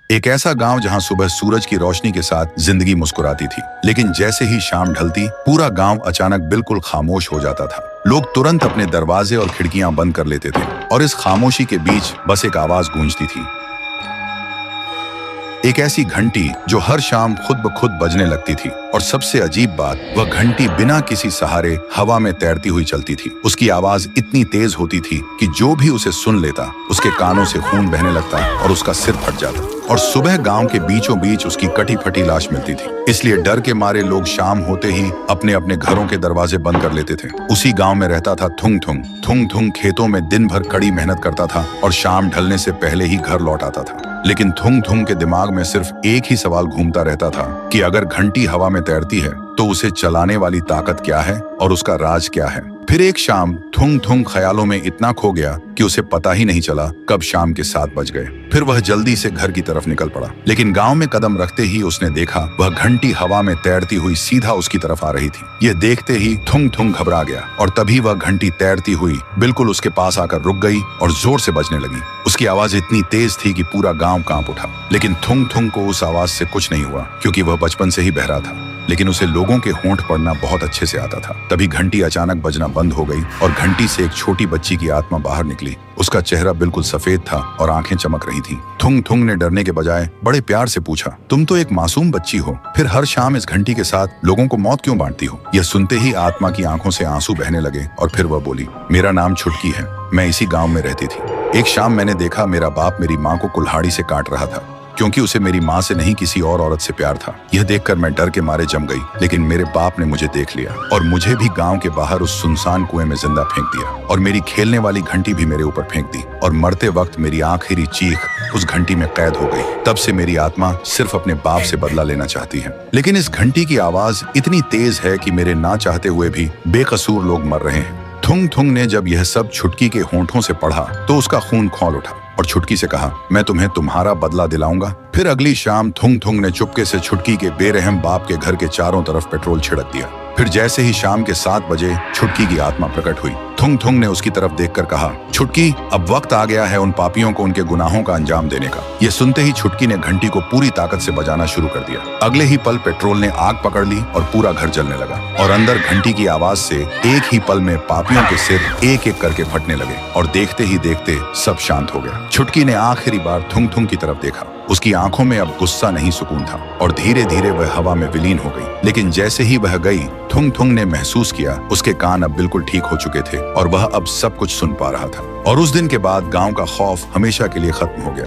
एक ऐसा गांव जहां सुबह सूरज की रोशनी के साथ जिंदगी मुस्कुराती थी, लेकिन जैसे ही शाम ढलती पूरा गांव अचानक बिल्कुल खामोश हो जाता था। लोग तुरंत अपने दरवाजे और खिड़कियां बंद कर लेते थे और इस खामोशी के बीच बस एक आवाज गूंजती थी। एक ऐसी घंटी जो हर शाम खुद ब खुद बजने लगती थी, और सबसे अजीब बात, वह घंटी बिना किसी सहारे हवा में तैरती हुई चलती थी। उसकी आवाज इतनी तेज होती थी कि जो भी उसे सुन लेता उसके कानों से खून बहने लगता और उसका सिर फट जाता। और सुबह गांव के बीचों बीच उसकी कटी फटी लाश मिलती थी। इसलिए डर के मारे लोग शाम होते ही अपने अपने घरों के दरवाजे बंद कर लेते थे। उसी गांव में रहता था थुंग थुंग। थुंग थुंग खेतों में दिन भर कड़ी मेहनत करता था और शाम ढलने से पहले ही घर लौट आता था। लेकिन थुंग थुंग के दिमाग में सिर्फ एक ही सवाल घूमता रहता था कि अगर घंटी हवा में तैरती है तो उसे चलाने वाली ताकत क्या है और उसका राज क्या है। फिर एक शाम थुंग थुंग ख्यालों में इतना खो गया कि उसे पता ही नहीं चला कब शाम के 7 बज गए। फिर वह जल्दी से घर की तरफ निकल पड़ा, लेकिन गांव में कदम रखते ही उसने देखा वह घंटी हवा में तैरती हुई सीधा उसकी तरफ आ रही थी। यह देखते ही थुंग थुंग घबरा गया और तभी वह घंटी तैरती हुई बिल्कुल उसके पास आकर रुक गई और जोर से बजने लगी। उसकी आवाज इतनी तेज थी कि पूरा गांव कांप उठा, लेकिन थुंग थुंग को उस आवाज से कुछ नहीं हुआ, क्योंकि वह बचपन से ही बहरा था। लेकिन उसे लोगों के होंठ पढ़ना बहुत अच्छे से आता था। तभी घंटी अचानक बजना बंद हो गई और घंटी से एक छोटी बच्ची की आत्मा बाहर निकली। उसका चेहरा बिल्कुल सफेद था और आंखें चमक रही थीं। थुंग थुंग ने डरने के बजाय बड़े प्यार से पूछा, तुम तो एक मासूम बच्ची हो, फिर हर शाम इस घंटी के साथ लोगों को मौत क्यों बांटती हो? यह सुनते ही आत्मा की आंखों से आंसू बहने लगे और फिर वह बोली, मेरा नाम छुटकी है, मैं इसी गाँव में रहती थी। एक शाम मैंने देखा मेरा बाप मेरी माँ को कुल्हाड़ी से काट रहा था, क्योंकि उसे मेरी माँ से नहीं किसी और औरत से प्यार था। यह देखकर मैं डर के मारे जम गई, लेकिन मेरे बाप ने मुझे देख लिया और मुझे भी गांव के बाहर उस सुनसान कुएं में जिंदा फेंक दिया और मेरी खेलने वाली घंटी भी मेरे ऊपर फेंक दी। और मरते वक्त मेरी आखिरी चीख उस घंटी में कैद हो गई। तब से मेरी आत्मा सिर्फ अपने बाप से बदला लेना चाहती है। लेकिन इस घंटी की आवाज इतनी तेज है कि मेरे ना चाहते हुए भी बेकसूर लोग मर रहे हैं। थुंग थुंग ने जब यह सब छुटकी के होंठों से पढ़ा तो उसका खून खौल उठा और छुटकी से कहा, मैं तुम्हें तुम्हारा बदला दिलाऊंगा। फिर अगली शाम थुंग थुंग ने चुपके से छुटकी के बेरहम बाप के घर के चारों तरफ पेट्रोल छिड़क दिया। फिर जैसे ही शाम के 7 बजे छुटकी की आत्मा प्रकट हुई। थुंग थुंग ने उसकी तरफ देखकर कहा, छुटकी, अब वक्त आ गया है उन पापियों को उनके गुनाहों का अंजाम देने का। यह सुनते ही छुटकी ने घंटी को पूरी ताकत से बजाना शुरू कर दिया। अगले ही पल पेट्रोल ने आग पकड़ ली और पूरा घर जलने लगा और अंदर घंटी की आवाज से एक ही पल में पापियों के सिर एक एक करके फटने लगे और देखते ही देखते सब शांत हो गया। छुटकी ने आखिरी बार थुंग थुंग की तरफ देखा। उसकी आंखों में अब गुस्सा नहीं सुकून था और धीरे धीरे वह हवा में विलीन हो गई। लेकिन जैसे ही वह गई, थुंग थुंग ने महसूस किया उसके कान अब बिल्कुल ठीक हो चुके थे और वह अब सब कुछ सुन पा रहा था। और उस दिन के बाद गांव का खौफ हमेशा के लिए खत्म हो गया।